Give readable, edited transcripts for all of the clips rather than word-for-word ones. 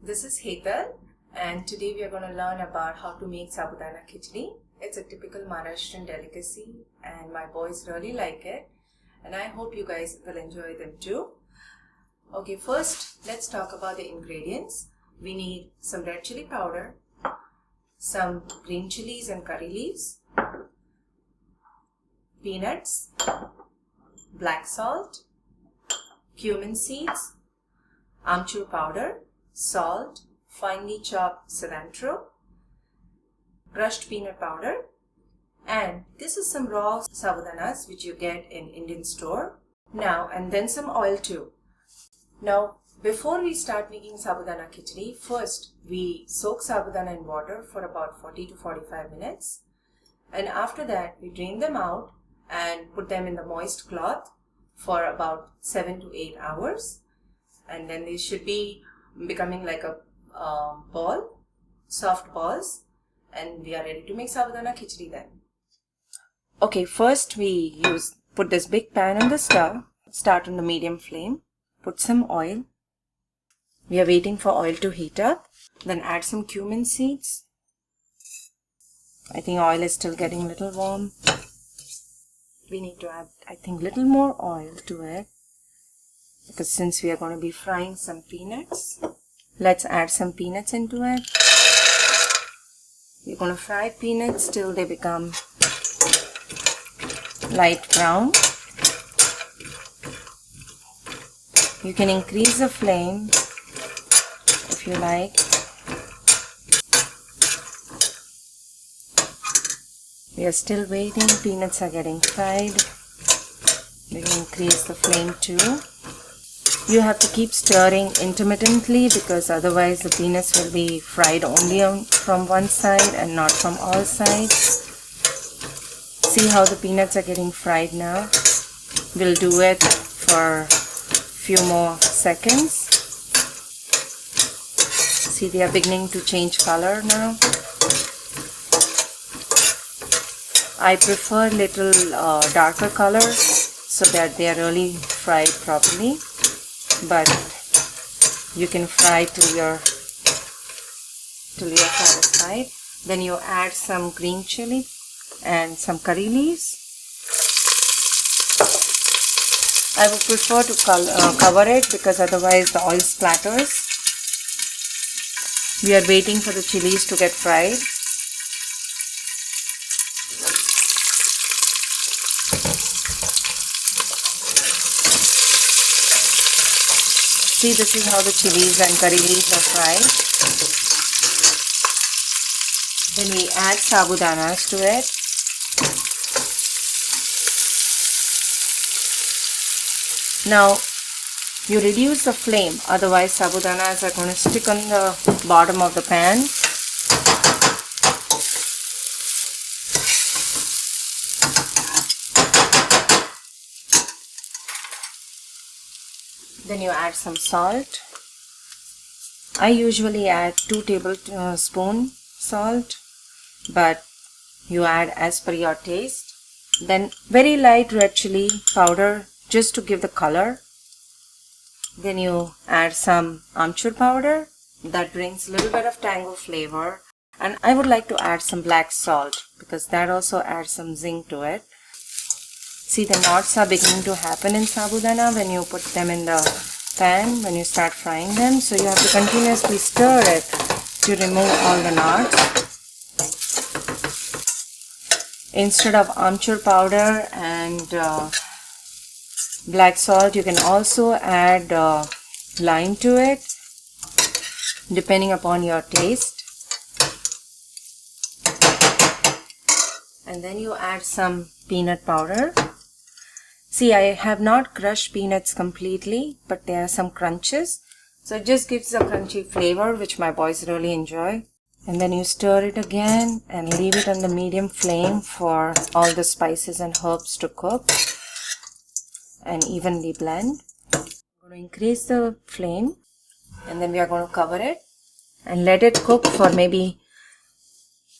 This is Hetal, and today we are going to learn about how to make Sabudana Khichdi. It's a typical Maharashtrian delicacy and my boys really like it, and I hope you guys will enjoy them too. Okay, first let's talk about the ingredients. We need some red chili powder, some green chilies and curry leaves, peanuts, black salt, cumin seeds, amchur powder, salt, finely chopped cilantro, crushed peanut powder, and this is some raw sabudanas which you get in Indian store. Now, and then some oil too. Now, before we start making Sabudana Khichdi, first we soak sabudana in water for about 40 to 45 minutes, and after that we drain them out and put them in the moist cloth for about 7 to 8 hours, and then they should be becoming like a ball, soft balls, and we are ready to make Sabudana Khichdi then. Okay, first we put this big pan on the stove, start on the medium flame, put some oil. We are waiting for oil to heat up, then add some cumin seeds. I think oil is still getting a little warm. We need to add, I think, little more oil to it, because since we are going to be frying some peanuts, let's add some peanuts into it. We're going to fry peanuts till they become light brown. You can increase the flame if you like. We are still waiting. Peanuts are getting fried. We can increase the flame too. You have to keep stirring intermittently, because otherwise the peanuts will be fried only from one side and not from all sides. See how the peanuts are getting fried now? We'll do it for a few more seconds. See, they are beginning to change color now. I prefer little darker color so that they are really fried properly, but you can fry till you're satisfied. Then you add some green chili and some curry leaves. I would prefer to cover it, because otherwise the oil splatters. We are waiting for the chilies to get fried. See, this is how the chilies and curry leaves are fried. Then we add sabudanas to it. Now, you reduce the flame, otherwise sabudanas are going to stick on the bottom of the pan. Then you add some salt. I usually add 2 tablespoons salt, but you add as per your taste. Then very light red chili powder, just to give the color. Then you add some amchur powder. That brings a little bit of tango flavor. And I would like to add some black salt, because that also adds some zing to it. See, the knots are beginning to happen in sabudana when you put them in the pan, when you start frying them. So you have to continuously stir it to remove all the knots. Instead of amchur powder and black salt, you can also add lime to it, depending upon your taste. And then you add some peanut powder. See, I have not crushed peanuts completely, but there are some crunches. So it just gives a crunchy flavor, which my boys really enjoy. And then you stir it again and leave it on the medium flame for all the spices and herbs to cook and evenly blend. I'm going to increase the flame, and then we are going to cover it and let it cook for maybe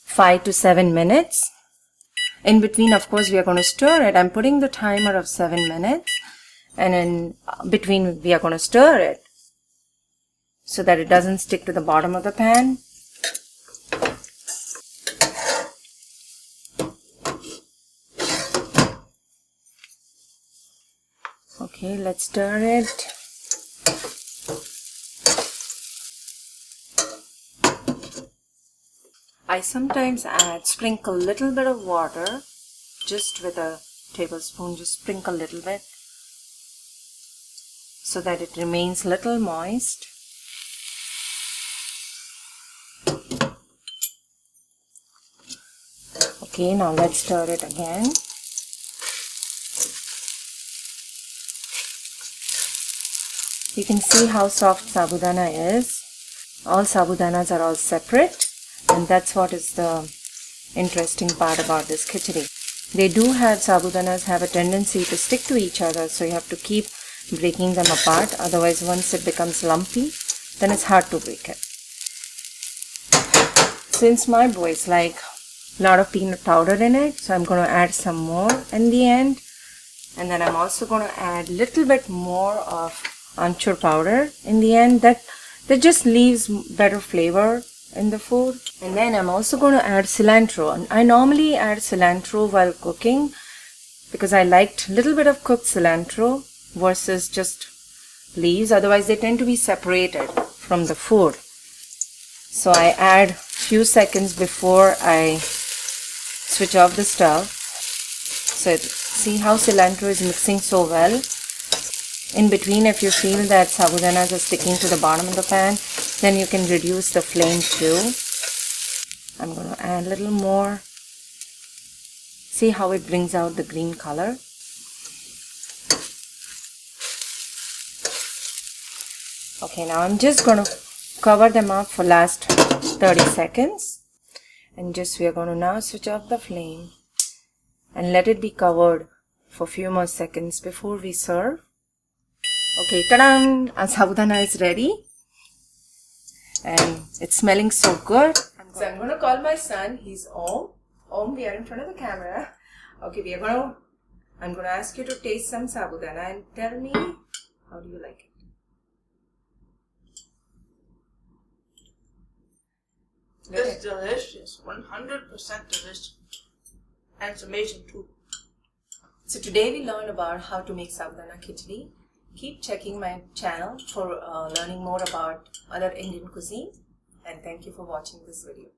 5 to 7 minutes. In between, of course, we are going to stir it. I'm putting the timer of 7 minutes, and in between we are going to stir it. so that it doesn't stick to the bottom of the pan. Okay, let's stir it. I sometimes sprinkle a little bit of water, just with a tablespoon, just sprinkle a little bit, so that it remains a little moist. Okay, now let's stir it again. You can see how soft sabudana is. All sabudanas are all separate, and that's what is the interesting part about this khichdi. They do have, sabudanas have a tendency to stick to each other, so you have to keep breaking them apart. Otherwise, once it becomes lumpy, then it's hard to break it. Since my boys like a lot of peanut powder in it, so I'm going to add some more in the end. And then I'm also going to add a little bit more of amchur powder in the end. That just leaves better flavor in the food. And then I'm also going to add cilantro. And I normally add cilantro while cooking because I liked a little bit of cooked cilantro versus just leaves. Otherwise they tend to be separated from the food. So I add a few seconds before I switch off the stove. So see how cilantro is mixing so well. In between, if you feel that sabudanas are sticking to the bottom of the pan, then you can reduce the flame too. I'm going to add a little more. See how it brings out the green color. Okay, now I'm just going to cover them up for last 30 seconds. And we are going to now switch off the flame and let it be covered for a few more seconds before we serve. Okay, ta-da! Our sabudana is ready. And it's smelling so good. So I'm going to call my son. He's Om. Om, we are in front of the camera. Okay, I'm going to ask you to taste some sabudana and tell me, how do you like it? It's delicious. 100% delicious. And it's amazing too. So today we learned about how to make Sabudana Khichdi. Keep checking my channel for learning more about other Indian cuisine. And thank you for watching this video.